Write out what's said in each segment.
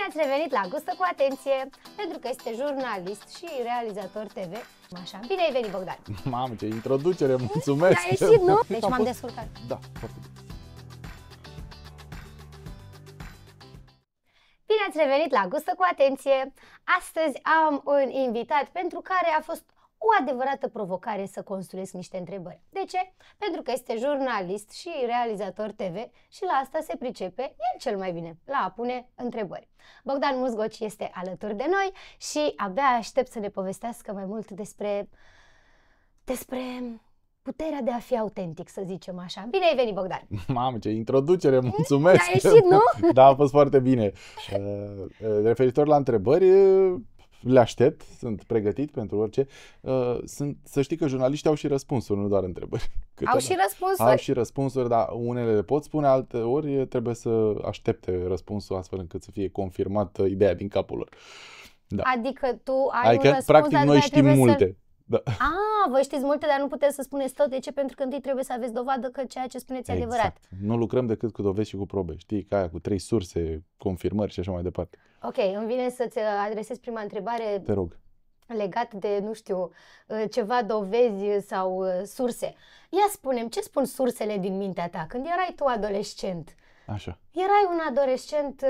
ați revenit la Gustă cu Atenție, pentru că este jurnalist și realizator TV. Așa, bine ai venit, Bogdan! Mamă, ce introducere, mulțumesc! Ai ieșit, nu? Deci m-am descurcat. Da, foarte bine. Bine ați revenit la Gustă cu Atenție! Astăzi am un invitat pentru care a fost o adevărată provocare să construiesc niște întrebări. De ce? Pentru că este jurnalist și realizator TV și la asta se pricepe el cel mai bine, la a pune întrebări. Bogdan Muzgoci este alături de noi și abia aștept să ne povestească mai mult despre puterea de a fi autentic, să zicem așa. Bine ai venit, Bogdan! Mamă, ce introducere, mulțumesc! Ai ieșit, nu? Da, a fost foarte bine. Referitor la întrebări, le aștept, sunt pregătit pentru orice. Să știi că jurnaliștii au și răspunsuri, nu doar întrebări. Au și răspunsuri? Au și răspunsuri, dar unele le pot spune, alte ori trebuie să aștepte răspunsul astfel încât să fie confirmată ideea din capul lor. Da. Adică tu ai un răspuns, practic noi știm multe. Da. Voi știți multe, dar nu puteți să spuneți tot. De ce? Pentru că întâi trebuie să aveți dovadă că ceea ce spuneți e adevărat. Nu lucrăm decât cu dovezi și cu probe. Știi, ca aia cu 3 surse, confirmări și așa mai departe. Ok, îmi vine să-ți adresez prima întrebare. Te rog. Legat de, nu știu, ceva dovezi sau surse. Ia spune-mi, ce spun sursele din mintea ta când erai tu adolescent? Așa. Erai un adolescent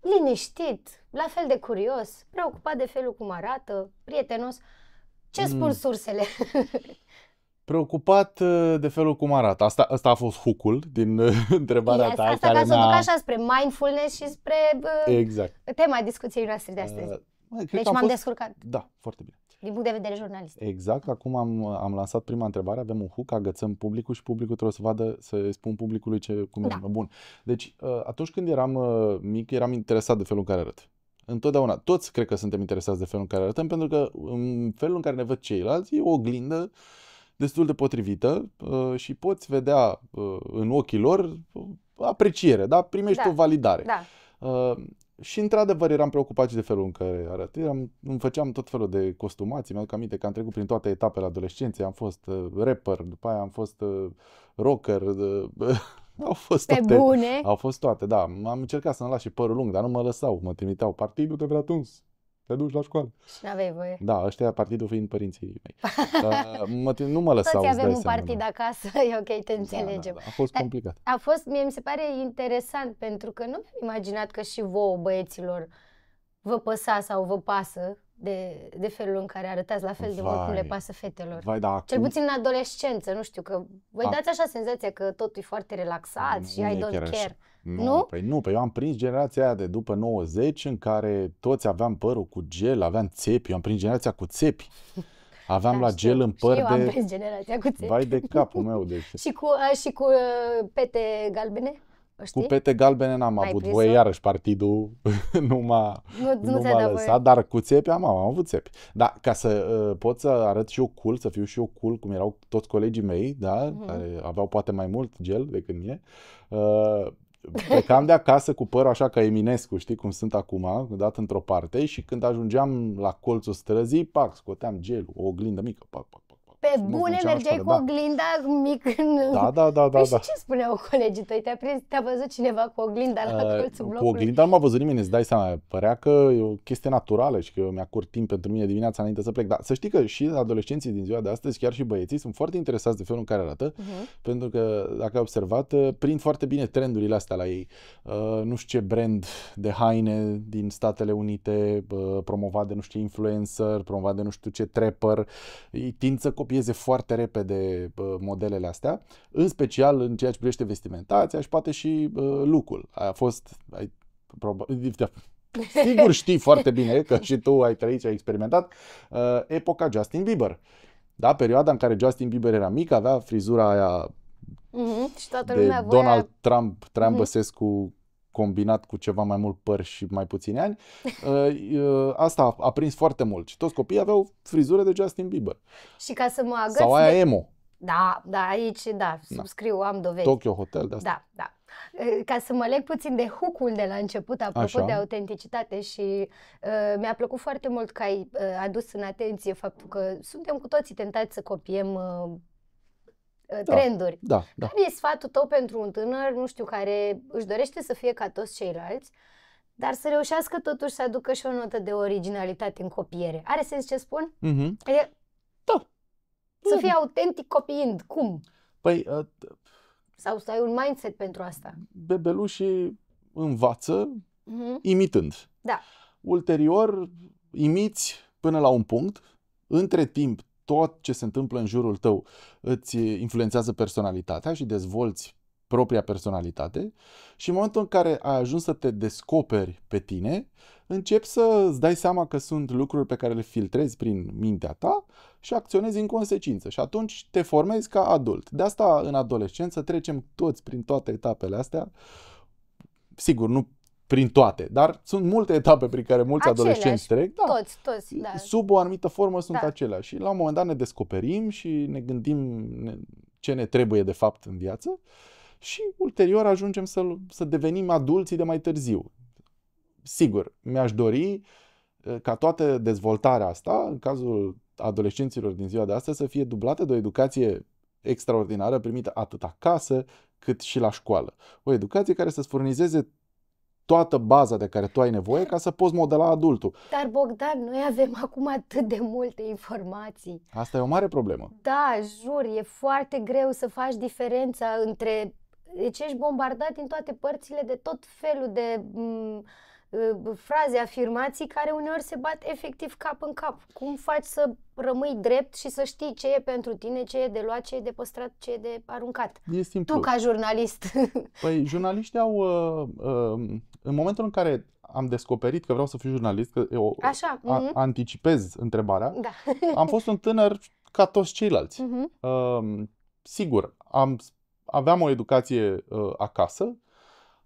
liniștit, la fel de curios, preocupat de felul cum arată, prietenos. Ce spun sursele? Preocupat de felul cum arată. Asta a fost hook-ul din întrebarea ta. Asta ca să o duc așa spre mindfulness și spre tema discuției noastre de astăzi. Deci m-am descurcat. Da, foarte bine. Din punct de vedere jurnalist. Exact. Acum am lansat prima întrebare, avem un hook, agățăm publicul și publicul trebuie să vadă, să spun publicului cum e. Bun. Deci, atunci când eram mic, eram interesat de felul în care arăt. Întotdeauna. Toți cred că suntem interesați de felul în care arătăm, pentru că în felul în care ne văd ceilalți e o oglindă destul de potrivită și poți vedea în ochii lor apreciere, da? Primești o validare. Da. Și într-adevăr eram preocupat și de felul în care arăt. Îmi făceam tot felul de costumații. Mi-aduc aminte că am trecut prin toate etapele adolescenței. Am fost rapper, după aia am fost rocker. Au fost toate. Pe bune? Au fost toate, da. Am încercat să-mi las și părul lung, dar nu mă lăsau. Mă trimiteau. Partidul te vrea tuns. Te duci la școală. Și n-aveai voie. Da, ăștia partidul fiind părinții mei. Nu mă lăsau. Toți avem un partid acasă, e ok, te înțelegem. Da. A fost complicat. Mie mi se pare interesant, pentru că nu mi-am imaginat că și vouă, băieților, vă păsa sau vă pasă de felul în care arătați, la fel de mult cum le pasă fetelor. Cel puțin în adolescență, nu știu, că voi dați așa senzația că totul e foarte relaxat și I don't care. Nu? Păi eu am prins generația aia de după 90 în care toți aveam părul cu gel, aveam țepi. Eu am prins generația cu țepi. Aveam la gel în păr de... eu am prins generația cu țepi. Vai de capul meu. Deci. Și cu pete galbene? Știi? Cu pete galbene n-am avut voie, iarăși partidul nu m-a lăsat, dar cu țepi am avut țepi. Da, ca să pot să arăt și eu cool, să fiu și eu cool, cum erau toți colegii mei, da, care aveau poate mai mult gel decât mine, plecam de acasă cu părul așa ca Eminescu, știi cum sunt acum, dat într-o parte, și când ajungeam la colțul străzii, pac, scoteam gelul, o oglindă mică, pac. Pe bune, mergeai cu oglinda mic în... Da. Păi și ce spuneau colegii tăi? Te-a văzut cineva cu oglinda la colțul blocului? Cu oglinda nu m-a văzut nimeni, îți dai seama. Părea că e o chestie naturală și că mi-a curt timp pentru mine dimineața înainte să plec. Dar să știi că și adolescenții din ziua de astăzi, chiar și băieții, sunt foarte interesați de felul în care arată, pentru că, dacă ai observat, prind foarte bine trendurile astea la ei. Nu știu ce brand de haine din Statele Unite, promovat de nu știu ce influencer, promovat de nu știu ce trapper, îi tind să copieze foarte repede modelele astea, în special în ceea ce privește vestimentația și poate și look-ul. Sigur știi foarte bine că și tu ai trăit și ai experimentat epoca Justin Bieber. Da, perioada în care Justin Bieber era mic, avea frizura aia și toată de lumea Donald Trump, Băsescu combinat cu ceva mai mult păr și mai puțini ani. Asta a prins foarte mult și toți copiii aveau frizură de Justin Bieber. Și ca să mă agăț sau aia emo. Da, aici, subscriu, am dovezi. Tokyo Hotel, de asta. Da. Ca să mă leg puțin de hook-ul de la început, apropo de autenticitate, și mi-a plăcut foarte mult că ai adus în atenție faptul că suntem cu toții tentați să copiem trenduri. Care e sfatul tău pentru un tânăr, nu știu, care își dorește să fie ca toți ceilalți, dar să reușească totuși să aducă și o notă de originalitate în copiere. Are sens ce spun? Adică, Da. să fii autentic copiind. Cum? Păi, Sau să ai un mindset pentru asta? bebelușii învață imitând. Da. Ulterior, imiți până la un punct. Între timp, tot ce se întâmplă în jurul tău îți influențează personalitatea și dezvolți propria personalitate și în momentul în care ai ajuns să te descoperi pe tine, începi să îți dai seama că sunt lucruri pe care le filtrezi prin mintea ta și acționezi în consecință și atunci te formezi ca adult. De asta în adolescență trecem toți prin toate etapele astea. Sigur, nu prin toate, dar sunt multe etape prin care mulți adolescenți trec. Da. Toți, da. Sub o anumită formă sunt aceleași. Și la un moment dat ne descoperim și ne gândim ce ne trebuie de fapt în viață și ulterior ajungem să devenim adulții de mai târziu. Sigur, mi-aș dori ca toată dezvoltarea asta, în cazul adolescenților din ziua de astăzi, să fie dublată de o educație extraordinară primită atât acasă cât și la școală. O educație care să-ți furnizeze toată baza de care tu ai nevoie ca să poți modela adultul. Dar Bogdan, noi avem acum atât de multe informații. Asta e o mare problemă. Da, jur, e foarte greu să faci diferența între... Deci ești bombardat din toate părțile de tot felul de fraze, afirmații care uneori se bat efectiv cap în cap. Cum faci să rămâi drept și să știi ce e pentru tine, ce e de luat, ce e de păstrat, ce e de aruncat? E simplu. Tu ca jurnalist. Păi jurnaliștii au... în momentul în care am descoperit că vreau să fiu jurnalist, că eu anticipez întrebarea, am fost un tânăr ca toți ceilalți. Sigur, aveam o educație acasă,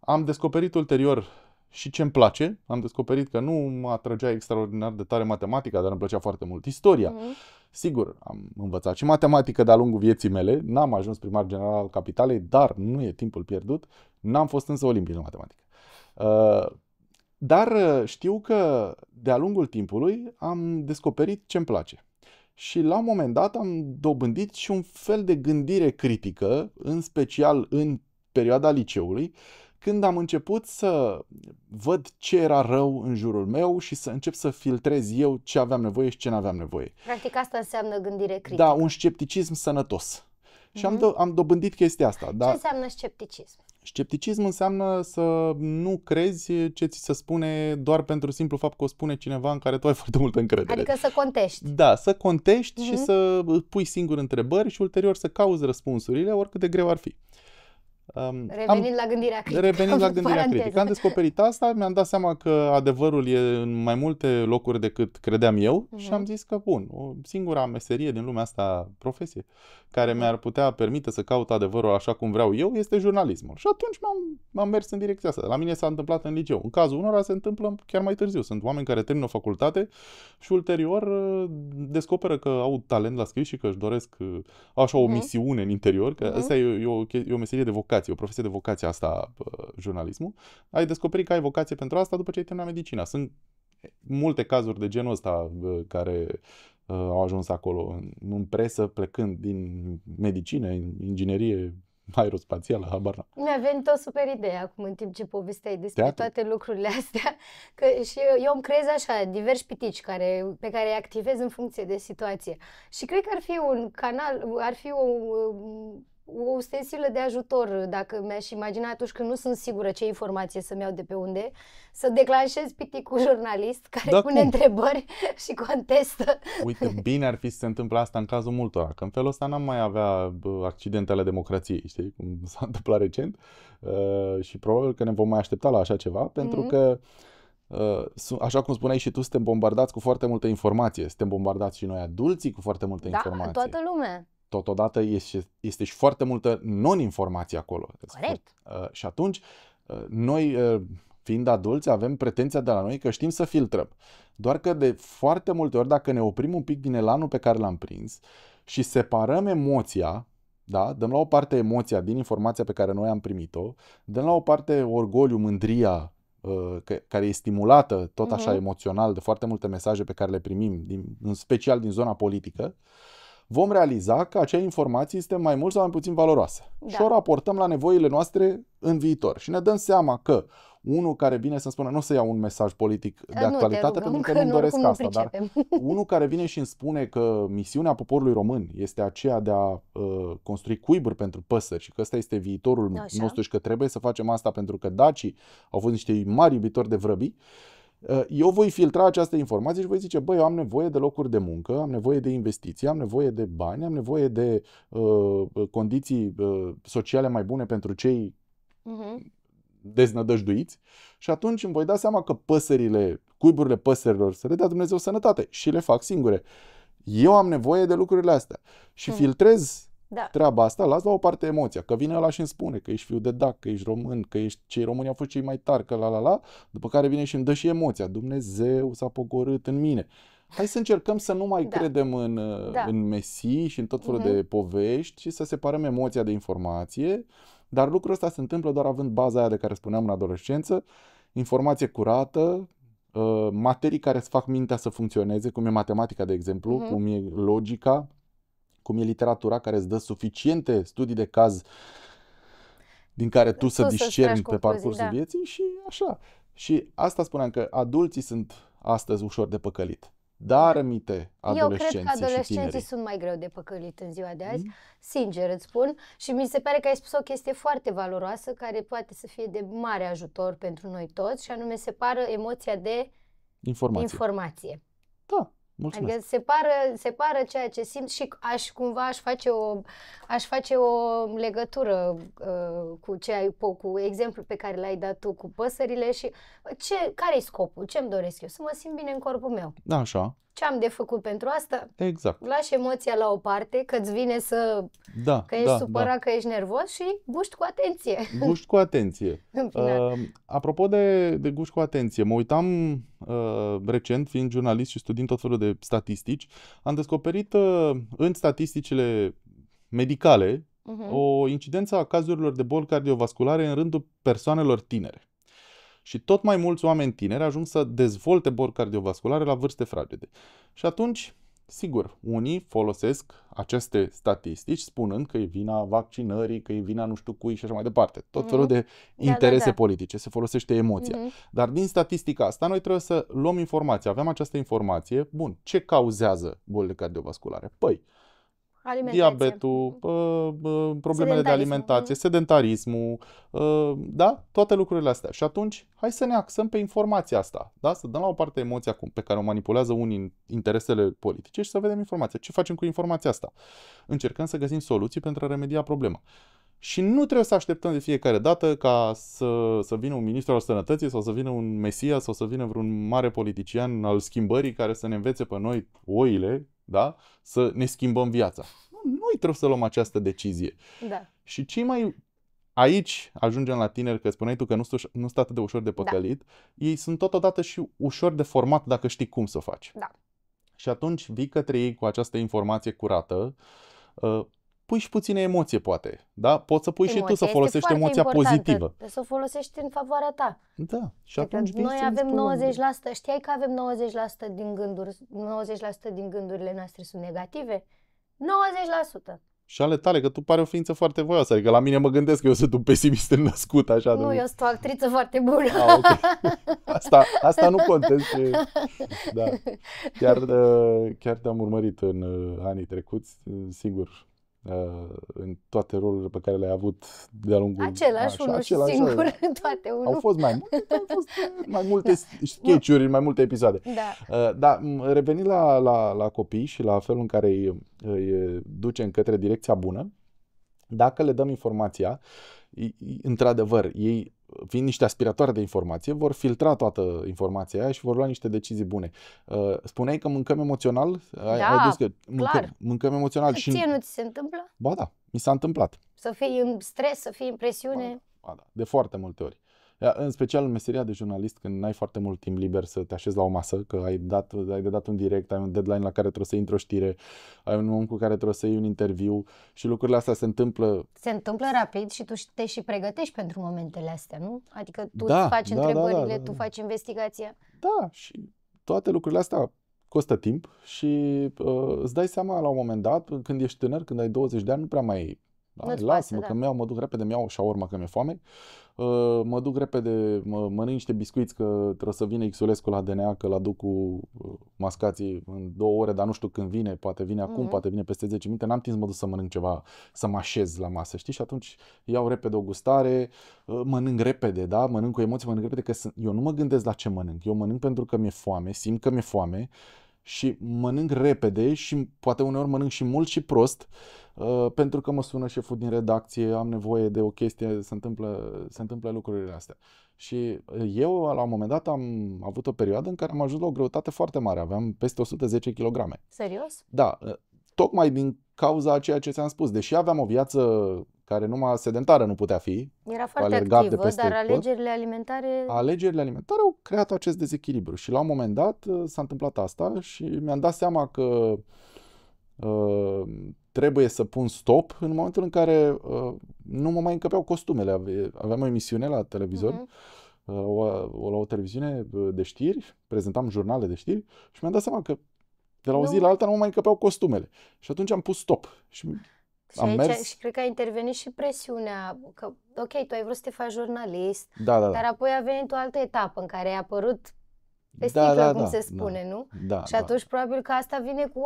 am descoperit ulterior și ce îmi place. Am descoperit că nu mă atrăgea extraordinar de tare matematica, dar îmi plăcea foarte mult istoria. Sigur, am învățat și matematică de-a lungul vieții mele. N-am ajuns primar general al capitalei, dar nu e timpul pierdut. N-am fost însă olimpic în matematică. Dar știu că de-a lungul timpului am descoperit ce îmi place. Și la un moment dat am dobândit și un fel de gândire critică, în special în perioada liceului, când am început să văd ce era rău în jurul meu și să încep să filtrez eu ce aveam nevoie și ce nu aveam nevoie. Practic asta înseamnă gândire critică. Da, un scepticism sănătos. Și am dobândit chestia asta. Ce înseamnă scepticism? Scepticism înseamnă să nu crezi ce ți se spune doar pentru simplu fapt că o spune cineva în care tu ai foarte multă încredere. Adică să contești. Da, să contești și să pui singur întrebări și ulterior să cauzi răspunsurile, oricât de greu ar fi. Revenind la gândirea critică. Am descoperit asta, mi-am dat seama că adevărul e în mai multe locuri decât credeam eu și am zis că bun, o singura meserie din lumea asta, profesie, care mi-ar putea permite să caut adevărul așa cum vreau eu, este jurnalismul. Și atunci m-am mers în direcția asta. La mine s-a întâmplat în liceu. În cazul unora se întâmplă chiar mai târziu. Sunt oameni care termină o facultate și ulterior descoperă că au talent la scris și că își doresc așa o misiune în interior, că asta e o meserie de vocație. O profesie de vocație asta, jurnalismul. Ai descoperit că ai vocație pentru asta după ce ai terminat medicina. Sunt multe cazuri de genul ăsta care au ajuns acolo în presă, plecând din medicină, inginerie aerospațială, habar n-am. Mi-a venit o super idee acum în timp ce povesteai despre toate lucrurile astea. Că și eu îmi creez așa diversi pitici pe care îi activez în funcție de situație. Și cred că ar fi un canal, ar fi o ustensilă de ajutor, dacă mi-aș imagina atunci când nu sunt sigură ce informație să-mi iau de pe unde, să declanșez piticul jurnalist care pune întrebări și contestă. Uite, bine ar fi să se întâmple asta în cazul multora, că în felul ăsta n-am mai avea accidentele democrației, știi, cum s-a întâmplat recent, și probabil că ne vom mai aștepta la așa ceva, pentru că așa cum spuneai și tu, suntem bombardați cu foarte multă informație, suntem bombardați și noi adulții cu foarte multă informație. Da, toată lumea. Totodată este și foarte multă non-informație acolo. Corect. Și atunci, noi, fiind adulți, avem pretenția de la noi că știm să filtrăm. Doar că de foarte multe ori, dacă ne oprim un pic din elanul pe care l-am prins și separăm emoția, da? Dăm la o parte emoția din informația pe care noi am primit-o, dăm la o parte orgoliu, mândria, care e stimulată tot așa emoțional de foarte multe mesaje pe care le primim, în special din zona politică, vom realiza că acea informație este mai mult sau mai puțin valoroasă. Da. Și o raportăm la nevoile noastre în viitor. Și ne dăm seama că unul care vine să-mi spună, nu o să iau un mesaj politic de Nu te actualitate, rugăm, pentru că nu-mi doresc oricum nu asta, dar pricepem. unul care vine și îmi spune că misiunea poporului român este aceea de a construi cuiburi pentru păsări și că ăsta este viitorul Așa. nostru și că trebuie să facem asta pentru că dacii au fost niște mari iubitori de vrăbi, eu voi filtra această informație și voi zice, băi, eu am nevoie de locuri de muncă, am nevoie de investiții, am nevoie de bani, am nevoie de condiții sociale mai bune pentru cei deznădăjduiți și atunci îmi voi da seama că cuiburile păsărilor să le dea Dumnezeu sănătate și le fac singure. Eu am nevoie de lucrurile astea și filtrez treaba asta, las la o parte emoția, că vine ăla și îmi spune că ești fiu de dac, că ești român, că cei români au fost cei mai tari, că la, după care vine și îmi dă și emoția. Dumnezeu s-a pogorât în mine. Hai să încercăm să nu mai credem în mesii și în tot felul de povești și să separăm emoția de informație, dar lucrul ăsta se întâmplă doar având baza aia de care spuneam în adolescență, informație curată, materii care îți fac mintea să funcționeze, cum e matematica, de exemplu, cum e logica, cum e literatura care îți dă suficiente studii de caz din care tu să discerni pe parcursul vieții și așa. Și asta spuneam, că adulții sunt astăzi ușor de păcălit. Dar rămite adolescenții. Eu cred că adolescenții sunt mai greu de păcălit în ziua de azi, sincer îți spun, și mi se pare că ai spus o chestie foarte valoroasă care poate să fie de mare ajutor pentru noi toți, și anume separă emoția de informație. Da, mulțumesc. Adică separă ceea ce simt și aș face o legătură cu exemplul pe care l-ai dat tu cu păsările și care-i scopul? Ce-mi doresc eu? Să mă simt bine în corpul meu. Da, așa. Ce am de făcut pentru asta? Exact. Lași emoția la o parte, că-ți vine că ești supărat, că ești nervos și guști cu atenție. Guști cu atenție. Apropo de guști cu atenție, mă uitam recent, fiind jurnalist și studiind tot felul de statistici, am descoperit în statisticile medicale o incidență a cazurilor de boli cardiovasculare în rândul persoanelor tinere. Și tot mai mulți oameni tineri ajung să dezvolte boli cardiovasculare la vârste fragede. Și atunci, sigur, unii folosesc aceste statistici spunând că e vina vaccinării, că e vina nu știu cui și așa mai departe. Tot felul de interese politice, se folosește emoția. Dar din statistica asta noi trebuie să luăm informația. Avem această informație. Bun, ce cauzează bolile cardiovasculare? Păi, diabetul, problemele de alimentație, sedentarismul, da? Toate lucrurile astea. Și atunci, hai să ne axăm pe informația asta, da? Să dăm la o parte emoția pe care o manipulează unii în interesele politice și să vedem informația. Ce facem cu informația asta? Încercăm să găsim soluții pentru a remedia problema. Și nu trebuie să așteptăm de fiecare dată ca să vină un ministru al sănătății sau să vină un mesia sau să vină vreun mare politician al schimbării care să ne învețe pe noi oile, da? Să ne schimbăm viața. Noi trebuie să luăm această decizie. Da. Și aici ajungem la tineri, că spuneai tu că nu sunt atât de ușor de păcălit, ei sunt totodată și ușor de format dacă știi cum să o faci. Da. Și atunci vii către ei cu această informație curată, pui și puține emoție, poate. Da? Poți să pui și tu să folosești emoția pozitivă. Să o folosești în favoarea ta. Da. Și atunci noi avem 90%. Știai că avem 90% din gânduri, 90% din gândurile noastre sunt negative? 90%. Și ale tale, că tu pari o ființă foarte voioasă. Adică la mine mă gândesc că eu sunt un pesimist născut așa. Nu, eu sunt o actriță foarte bună. Okay. Asta nu contez. Da. Chiar te-am urmărit în anii trecuți, sigur. În toate rolurile pe care le-ai avut de-a lungul... Același unul și singur în toate unul. Au fost mai multe sketch-uri, mai multe episoade. Da. Dar revenind la copii și la felul în care îi ducem către direcția bună, dacă le dăm informația, într-adevăr, ei, fiind niște aspiratoare de informație, vor filtra toată informația aia și vor lua niște decizii bune. Spuneai că mâncăm emoțional? Da, clar. Mâncăm emoțional. Și ție nu ți se întâmplă? Ba da, mi s-a întâmplat. Să fii în stres, să fii în presiune? Ba da, de foarte multe ori. În special în meseria de jurnalist, când n-ai foarte mult timp liber să te așezi la o masă, că ai de dat un direct, ai un deadline la care trebuie să intri o știre, ai un om cu care trebuie să iei un interviu și lucrurile astea se întâmplă... Se întâmplă rapid și tu te și pregătești pentru momentele astea, nu? Adică tu îți faci întrebările, tu faci investigația. Da, și toate lucrurile astea costă timp și îți dai seama la un moment dat, când ești tânăr, când ai 20 de ani, nu prea mai Lasă-mă că mă duc repede, mi-iau shawarma că mi-e foame. Mă duc repede, mănânc niște biscuiți că trebuie să vină Xulescu la DNA, că l-aduc cu mascații în 2 ore, dar nu știu când vine, poate vine acum, poate vine peste 10 minute, n-am timp să mă duc să mănânc ceva, să mă așez la masă, știi? Și atunci iau repede o gustare, mănânc repede, da? Mănânc cu emoție, mănânc repede, că eu nu mă gândesc la ce mănânc, eu mănânc pentru că mi-e foame, simt că mi-e foame și mănânc repede și poate uneori mănânc și mult și prost, pentru că mă sună șeful din redacție, am nevoie de o chestie, se întâmplă lucrurile astea. Și eu, la un moment dat, am avut o perioadă în care am ajuns la o greutate foarte mare, aveam peste 110 kg. Serios? Da, tocmai din cauza a ceea ce ți-am spus. Deși aveam o viață care numai sedentară nu putea fi. Era foarte activă, dar alegerile alimentare... Alegerile alimentare au creat acest dezechilibru. Și la un moment dat s-a întâmplat asta și mi-am dat seama că trebuie să pun stop în momentul în care nu mă mai încăpeau costumele. Aveam o emisiune la televizor, la o televiziune de știri, prezentam jurnale de știri și mi-am dat seama că de la o zi la alta nu mă mai încăpeau costumele. Și atunci am pus stop. Și și cred că a intervenit și presiunea că, ok, tu ai vrut să te faci jurnalist, dar apoi a venit o altă etapă în care ai apărut pe sticlă, cum se spune, nu? Și atunci probabil că asta vine cu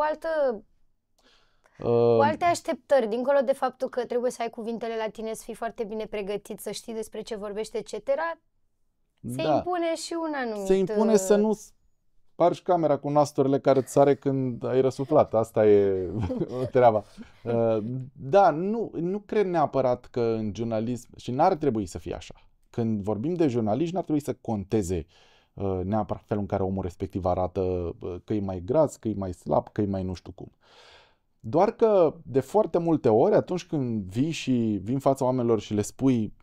cu alte așteptări, dincolo de faptul că trebuie să ai cuvintele la tine, să fii foarte bine pregătit, să știi despre ce vorbești, etc. Se impune și un anumit... Se impune să nu spargi camera cu nasturile care îți sare când ai răsuflat. Asta e treaba. Da, nu cred neapărat că în jurnalism, și n-ar trebui să fie așa. Când vorbim de jurnaliști, n-ar trebui să conteze neapărat felul în care omul respectiv arată, că e mai gras, că e mai slab, că e mai nu știu cum. Doar că de foarte multe ori, atunci când vii în fața oamenilor și le spui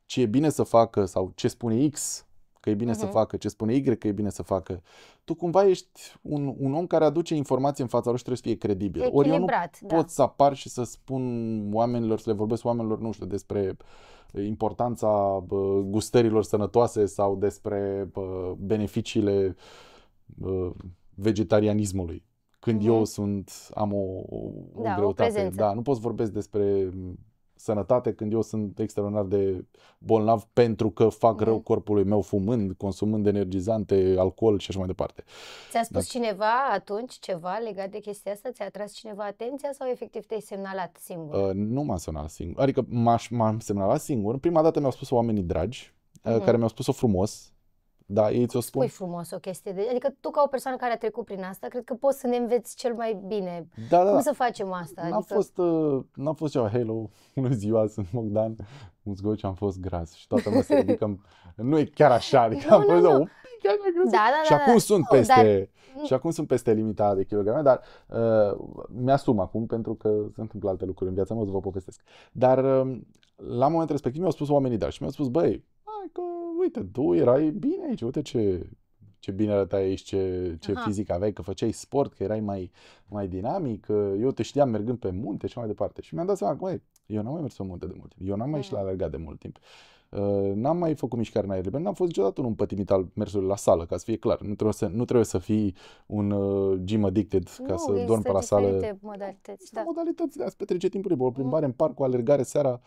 ce e bine să facă sau ce spune X că e bine să facă, ce spune Y că e bine să facă, tu cumva ești un om care aduce informații în fața lor și trebuie să fie credibil. Ori eu nu pot să apar și să spun oamenilor, să le vorbesc oamenilor, nu știu, despre importanța gustărilor sănătoase sau despre beneficiile vegetarianismului. Când eu am o greutate. Nu pot să vorbesc despre sănătate când eu sunt extraordinar de bolnav pentru că fac rău corpului meu fumând, consumând energizante, alcool și așa mai departe. Ți-a spus cineva atunci ceva legat de chestia asta? Ți-a atras cineva atenția sau efectiv te-ai semnalat singur? Nu m-am semnalat singur. Adică m-am semnalat singur. Prima dată mi-au spus oamenii dragi, care mi-au spus-o frumos. Da, ei ți-o spun. Spui frumos o chestie. Adică tu, ca o persoană care a trecut prin asta, cred că poți să ne înveți cel mai bine. Cum să facem asta? N-a fost ceva, hello, bună ziua, sunt Bogdan Muzgoci, am fost gras. Și toată lumea se ridică. Nu e chiar așa, adică am fost și acum sunt peste și acum sunt peste limita de kilograme, dar mi-asum acum pentru că se întâmplă alte lucruri în viața mea, o să vă povestesc. Dar la momentul respectiv mi-au spus oamenii dragi și mi-au spus, băi, că uite, tu erai bine aici, uite ce bine arătai aici, ce fizic aveai, că făceai sport, că erai mai dinamic, eu te știam mergând pe munte și mai departe. Și mi-am dat seama că, eu n-am mai mers pe munte de mult timp, eu n-am mai ieșit la alergat de mult timp, n-am mai făcut mișcare în aer liber, n-am fost niciodată un împătimit al mersului la sală, ca să fie clar. Nu trebuie să fii un gym addicted ca să dormi pe la sală. Există modalități, modalități de a-ți petrece timpul liber, o plimbare în parc, o alergare seara,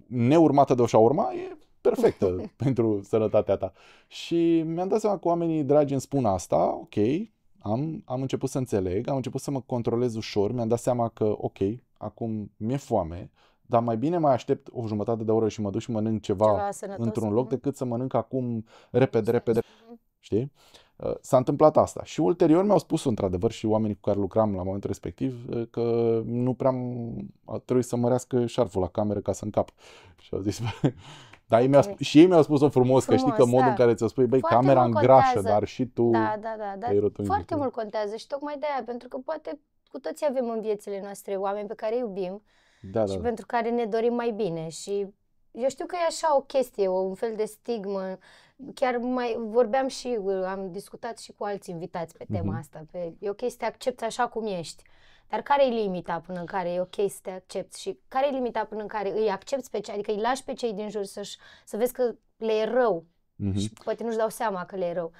neurmată de o shawarma, e perfectă pentru sănătatea ta. Și mi-am dat seama că oamenii dragi îmi spun asta, ok, am început să înțeleg, am început să mă controlez ușor, mi-am dat seama că, ok, acum mi-e foame, dar mai bine mai aștept o jumătate de oră și mă duc și mănânc ceva într-un loc decât să mănânc acum repede, știi? S-a întâmplat asta. Și ulterior mi-au spus într-adevăr și oamenii cu care lucram la momentul respectiv că nu prea trebuie să mărească șarful la cameră ca să încap. Și au zis, dar și ei mi-au spus-o frumos, că știi că modul în care ți-o spui, băi, camera îngrașă, dar și tu dar foarte mult contează și tocmai de aia, pentru că poate cu toții avem în viețile noastre oameni pe care îi iubim și pentru care ne dorim mai bine și eu știu că e așa o chestie, un fel de stigmă. Chiar mai vorbeam și am discutat și cu alți invitați pe tema asta. E ok să te accepti așa cum ești. Dar care e limita până în care e ok să te accepti? Și care e limita până în care îi accepti pe cei, adică îi lași pe cei din jur să vezi că le e rău și poate nu-și dau seama că le e rău.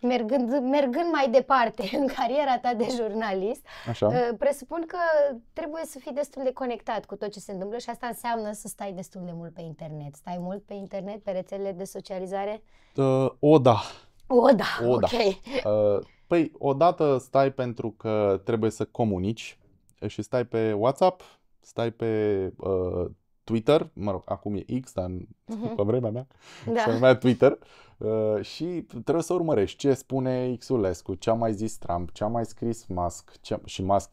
Mergând mai departe în cariera ta de jurnalist, Așa. presupun că trebuie să fii destul de conectat cu tot ce se întâmplă și asta înseamnă să stai destul de mult pe internet. Stai mult pe internet, pe rețelele de socializare? Da. O, da, ok. Păi, odată stai pentru că trebuie să comunici și stai pe WhatsApp, stai pe Twitter, mă rog, acum e X, dar pe vremea mea se numea Twitter, și trebuie să urmărești ce spune Xulescu, ce a mai zis Trump, ce a mai scris Musk, și Musk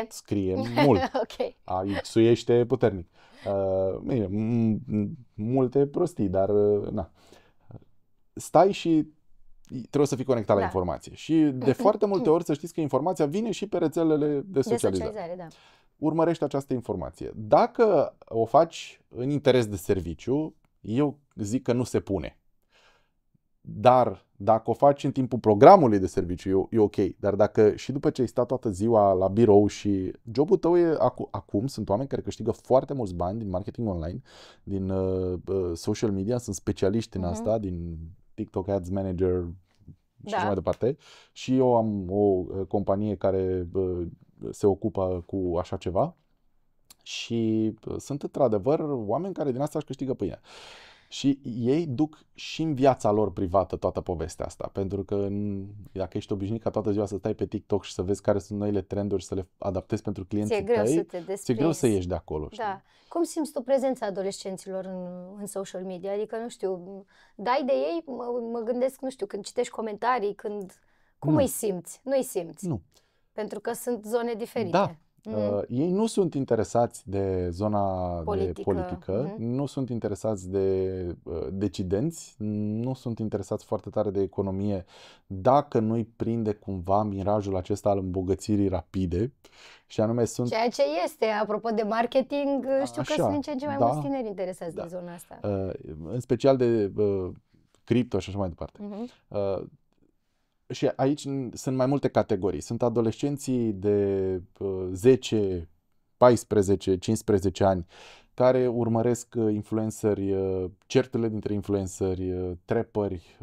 scrie mult, X-uiește puternic. Multe prostii, dar na. Stai și trebuie să fii conectat la informație. Și de foarte multe ori să știți că informația vine și pe rețelele de socializare. Da. Urmărești această informație. Dacă o faci în interes de serviciu, eu zic că nu se pune. Dar dacă o faci în timpul programului de serviciu, e ok. Dar dacă și după ce ai stat toată ziua la birou și jobul tău e acum, sunt oameni care câștigă foarte mulți bani din marketing online, din social media, sunt specialiști în asta, din TikTok Ads Manager și așa mai departe. Și eu am o companie care se ocupă cu așa ceva și sunt într-adevăr oameni care din asta își câștigă pâinea. Și ei duc și în viața lor privată toată povestea asta, pentru că dacă ești obișnuit ca toată ziua să stai pe TikTok și să vezi care sunt noile trenduri și să le adaptezi pentru clienții tăi, ți-e greu să ieși de acolo. Da. Știi? Cum simți tu prezența adolescenților în social media? Adică, nu știu, dai de ei, mă gândesc, nu știu, când citești comentarii, cum îi simți? Nu îi simți. Nu. Pentru că sunt zone diferite. Da. Ei nu sunt interesați de zona de politică, nu sunt interesați de decidenți, nu sunt interesați foarte tare de economie dacă nu-i prinde cumva mirajul acesta al îmbogățirii rapide. Și anume sunt... Ceea ce este, apropo de marketing, știu că sunt din ce în ce mai mulți tineri interesați de zona asta. În special de cripto și așa mai departe. Și aici sunt mai multe categorii. Sunt adolescenții de 10, 14, 15 ani care urmăresc influenceri, certurile dintre influenceri, trapperi,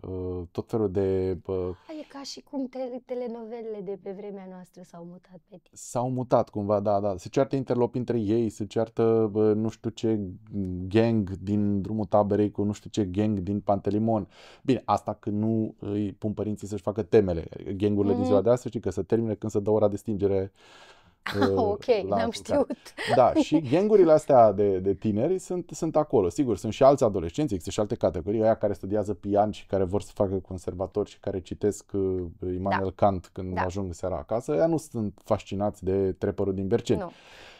tot felul de... E ca și cum telenovelele de pe vremea noastră s-au mutat pe tine. S-au mutat cumva, da. Se ceartă interlopi între ei, se ceartă nu știu ce gang din Drumul Taberei cu nu știu ce gang din Pantelimon. Bine, asta când nu îi pun părinții să-și facă temele. Gangurile din ziua de astăzi, știi că se termină când se dă ora de stingere. Ok, n-am știut. Da, și gangurile astea de tineri sunt acolo. Sigur, sunt și alți adolescenți, există și alte categorii, aia care studiază pian și care vor să facă conservatori și care citesc Immanuel Kant când ajung seara acasă. Ăia nu sunt fascinați de trapperul din Berceni.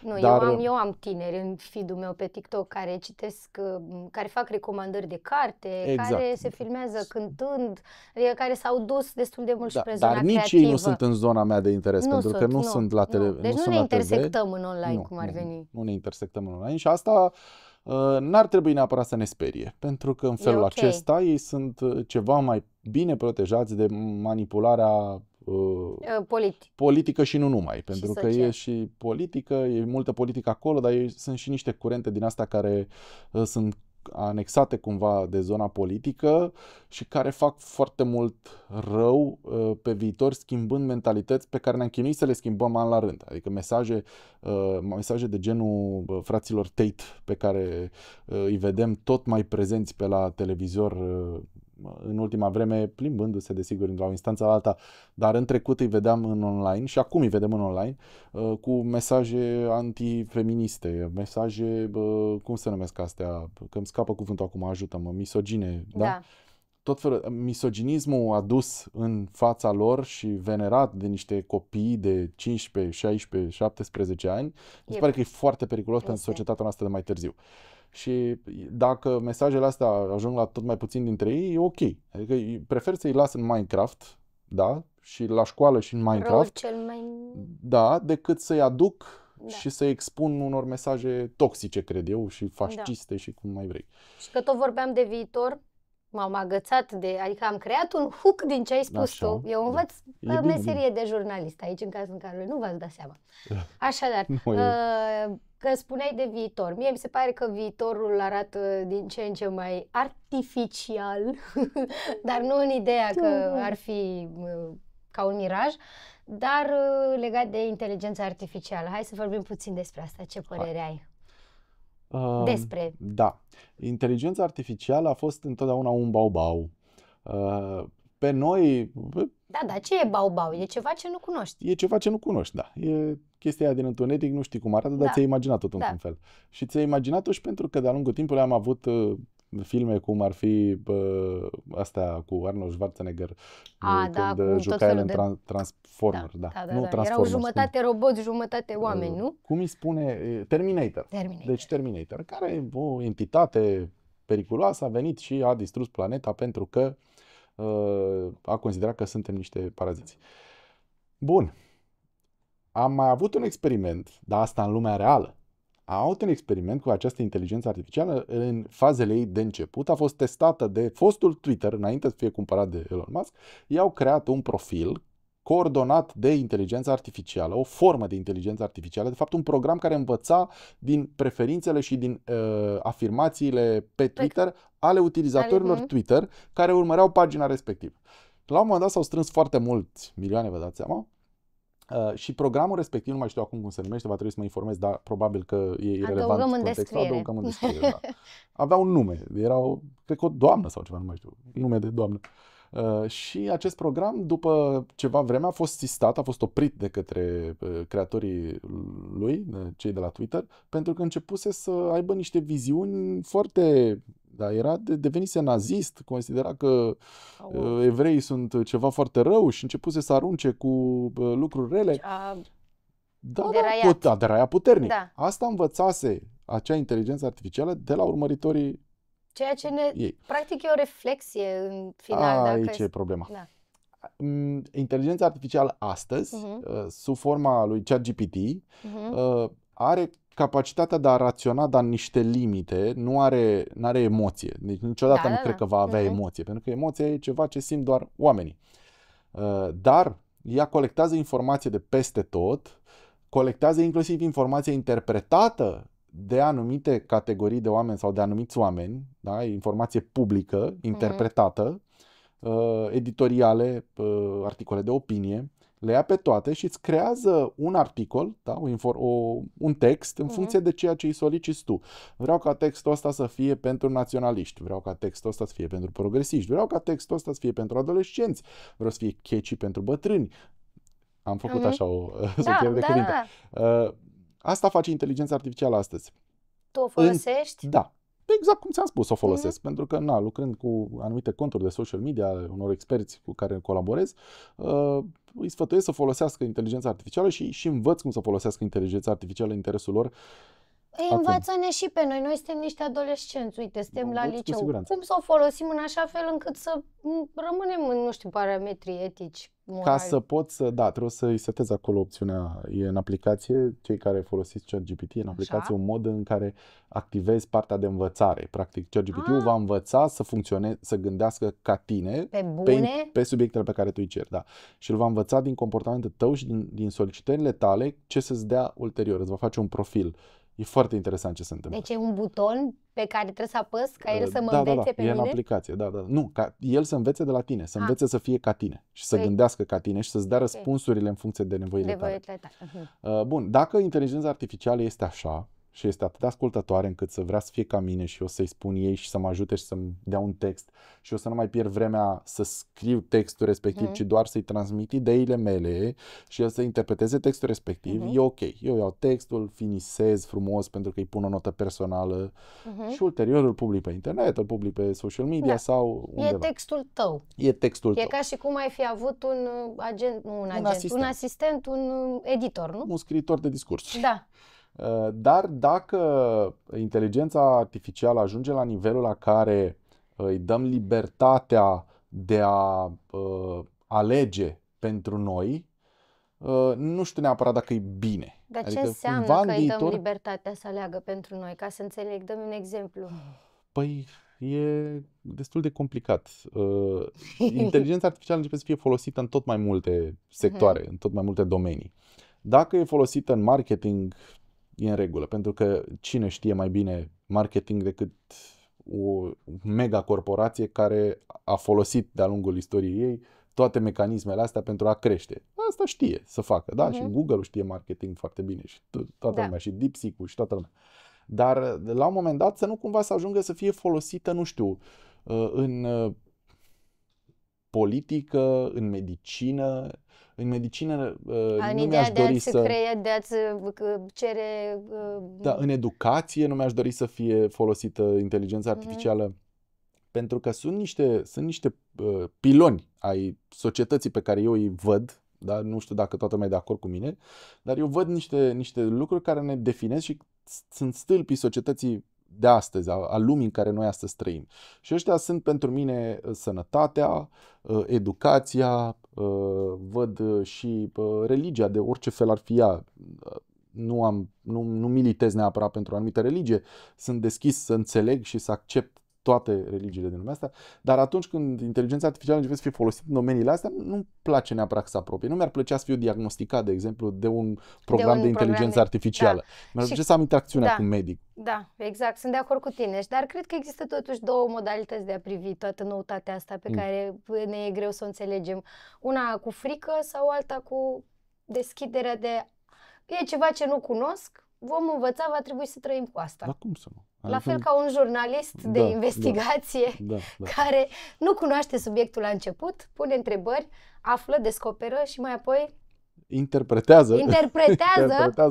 Nu, eu am tineri în feed-ul meu pe TikTok care citesc, care fac recomandări de carte, care se filmează cântând, adică care s-au dus destul de mult și spre zona creativă. Dar nici ei nu sunt în zona mea de interes, pentru că nu sunt la televiziune. Deci nu ne intersectăm în online, cum ar veni. Nu ne intersectăm în online și asta n-ar trebui neapărat să ne sperie, pentru că în felul acesta ei sunt ceva mai bine protejați de manipularea politică și nu numai, pentru că e și politică, e multă politică acolo, dar sunt și niște curente din asta care sunt anexate cumva de zona politică și care fac foarte mult rău pe viitor, schimbând mentalități pe care ne-am chinuit să le schimbăm an la rând. Adică mesaje de genul fraților Tate pe care îi vedem tot mai prezenți pe la televizor în ultima vreme, plimbându-se desigur de la o instanță la alta, dar în trecut îi vedeam în online și acum îi vedem în online cu mesaje antifeministe, mesaje, cum se numesc astea, că îmi scapă cuvântul acum, ajută-mă, misogine, da? Tot felul, misoginismul adus în fața lor și venerat de niște copii de 15, 16, 17 ani, mi se pare că e foarte periculos pentru societatea noastră de mai târziu. Și dacă mesajele astea ajung la tot mai puțin dintre ei, e ok. Adică prefer să-i las în Minecraft, da, și la școală și în Minecraft, da, decât să-i aduc și să-i expun unor mesaje toxice, cred eu, și fasciste și cum mai vrei. Și că tot vorbeam de viitor, m-am agățat adică am creat un hook din ce ai spus tu. Eu învăț meserie de jurnalist aici, în cazul în care nu v-ați dat seama. Așadar, că spuneai de viitor. Mie mi se pare că viitorul arată din ce în ce mai artificial, dar nu în ideea că ar fi ca un miraj, dar legat de inteligența artificială. Hai să vorbim puțin despre asta. Ce părere ai? Despre. Da. Inteligența artificială a fost întotdeauna un bau-bau. Pe noi... Da, ce e bau-bau? E ceva ce nu cunoști. E ceva ce nu cunoști, da. E chestia aia din întuneric, nu știi cum arată, dar ți-ai imaginat-o într-un fel. Și ți-ai imaginat-o și pentru că de-a lungul timpului am avut filme cum ar fi astea cu Arnold Schwarzenegger, când juca el în Transformers. Erau jumătate roboți, jumătate oameni, nu? Cum îi spune? Terminator. Deci Terminator, care e o entitate periculoasă, a venit și a distrus planeta pentru că a considerat că suntem niște paraziți. Bun. Am mai avut un experiment, dar asta în lumea reală. Am avut un experiment cu această inteligență artificială în fazele ei de început. A fost testată de fostul Twitter, înainte să fie cumpărat de Elon Musk. I-au creat un profil coordonat de inteligență artificială, o formă de inteligență artificială, de fapt un program care învăța din preferințele și din afirmațiile pe Twitter ale utilizatorilor Twitter care urmăreau pagina respectivă. La un moment dat s-au strâns foarte mulți milioane, vă dați seama, și programul respectiv, nu mai știu acum cum se numește, va trebui să mă informez, dar probabil că e irelevant contextul. Adăugăm în descriere. Da. Avea un nume, era, cred că o doamnă sau ceva, nu mai știu, nume de doamnă. Și acest program, după ceva vreme, a fost sistat, a fost oprit de către creatorii lui, cei de la Twitter, pentru că începuse să aibă niște viziuni foarte... Da, devenise nazist, considera că evreii sunt ceva foarte rău și începuse să arunce cu lucruri rele. A deraiat puternic. Da. Asta învățase acea inteligență artificială de la urmăritorii. Ceea ce practic e o reflexie în final. Aici e problema. Da. Inteligența artificială astăzi, sub forma lui ChatGPT, are capacitatea de a raționa, dar în niște limite, nu are emoție. Deci niciodată nu cred că va avea emoție, pentru că emoția e ceva ce simt doar oamenii. Dar ea colectează informație de peste tot, colectează inclusiv informație interpretată de anumite categorii de oameni sau de anumiți oameni, da? Informație publică, interpretată, editoriale, articole de opinie, le ia pe toate și îți creează un articol, da? un text în funcție de ceea ce îi soliciți tu. Vreau ca textul ăsta să fie pentru naționaliști, vreau ca textul ăsta să fie pentru progresiști, vreau ca textul ăsta să fie pentru adolescenți, vreau să fie catchy pentru bătrâni. Am făcut așa o asociere de cuvinte. Asta face inteligența artificială astăzi. Tu o folosești? Da. Exact cum ți-am spus, o folosesc. Pentru că, lucrând cu anumite conturi de social media, unor experți cu care colaborez, îi sfătuiesc să folosească inteligența artificială și învăț cum să folosească inteligența artificială în interesul lor. Învață-ne și pe noi. Noi suntem niște adolescenți. Uite, suntem la liceu. Cum să o folosim în așa fel încât să rămânem în, nu știu, parametrii etici, morali. Ca să poți să, trebuie să-i setezi acolo opțiunea. E în aplicație, cei care folosiți ChatGPT, în aplicație un mod în care activezi partea de învățare. Practic, ChatGPT-ul va învăța să funcționeze, să gândească ca tine pe subiectele pe care tu îi ceri. Da. Și îl va învăța din comportamentul tău și din solicitările tale ce să-ți dea ulterior. Îți va face un profil. E foarte interesant ce se întâmplă. Deci e un buton pe care trebuie să apăs ca el să mă învețe pe mine? E în aplicație, Nu, ca el să învețe de la tine, să învețe să fie ca tine și să gândească ca tine și să-ți dea răspunsurile în funcție de nevoile tale. Bun, dacă inteligența artificială este așa și este atât de ascultătoare încât să vrea să fie ca mine și eu să-i spun ei și să mă ajute și să-mi dea un text și eu să nu mai pierd vremea să scriu textul respectiv, ci doar să-i transmit ideile mele și el să interpreteze textul respectiv, e ok. Eu iau textul, finisez frumos pentru că îi pun o notă personală și ulterior îl public pe internet, îl public pe social media sau undeva. E textul tău. E textul tău. E ca și cum ai fi avut un asistent, un editor, nu? Un scriitor de discursuri. Da. Dar dacă inteligența artificială ajunge la nivelul la care îi dăm libertatea de a alege pentru noi, nu știu neapărat dacă e bine. Dar ce înseamnă că îi dăm libertatea să aleagă pentru noi? Ca să înțeleg, dă-mi un exemplu. Păi e destul de complicat. Inteligența artificială începe să fie folosită în tot mai multe sectoare, în tot mai multe domenii. Dacă e folosită în marketing, e în regulă, pentru că cine știe mai bine marketing decât o mega corporație care a folosit de-a lungul istoriei ei toate mecanismele astea pentru a crește. Asta știe să facă, da? Și Google știe marketing foarte bine și toată lumea, și DeepSeek-ul și toată lumea. Dar la un moment dat să nu cumva să ajungă să fie folosită, nu știu, în politică, în medicină. În medicină nu mi-aș dori de a-ți cere... Da, în educație nu mi-aș dori să fie folosită inteligența artificială, pentru că sunt niște piloni ai societății pe care eu îi văd, da? Nu știu dacă toată lumea e de acord cu mine, dar eu văd niște lucruri care ne definesc și sunt stâlpii societății de astăzi, a lumii în care noi astăzi trăim. Și ăștia sunt pentru mine sănătatea, educația, văd și religia, de orice fel ar fi ea. Nu militez neapărat pentru o anumită religie, sunt deschis să înțeleg și să accept toate religiile din lumea asta, dar atunci când inteligența artificială începe să fie folosită în domeniile astea, nu-mi place neapărat să apropie. Nu mi-ar plăcea să fiu diagnosticat, de exemplu, de un program de inteligență artificială. Mi-ar plăcea să am interacțiunea cu un medic. Da, exact, sunt de acord cu tine. Dar cred că există totuși două modalități de a privi toată noutatea asta pe care ne e greu să o înțelegem. Una cu frică sau alta cu deschiderea de... E ceva ce nu cunosc, vom învăța, va trebui să trăim cu asta. Dar cum să nu? La fel ca un jurnalist de investigație care nu cunoaște subiectul la început, pune întrebări, află, descoperă și mai apoi interpretează,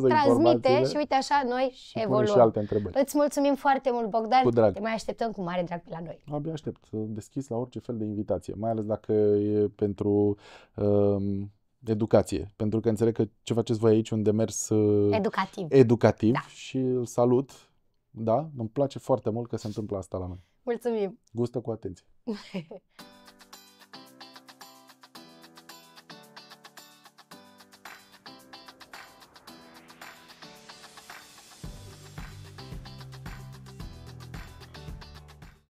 transmite și uite așa noi evoluăm. Și alte întrebări. Îți mulțumim foarte mult, Bogdan. Te mai așteptăm cu mare drag la noi. Abia aștept, deschis la orice fel de invitație, mai ales dacă e pentru educație, pentru că înțeleg că ce faceți voi aici un demers educativ și îl salut. Da, îmi place foarte mult că se întâmplă asta la noi. Mulțumim! Gustă cu atenție!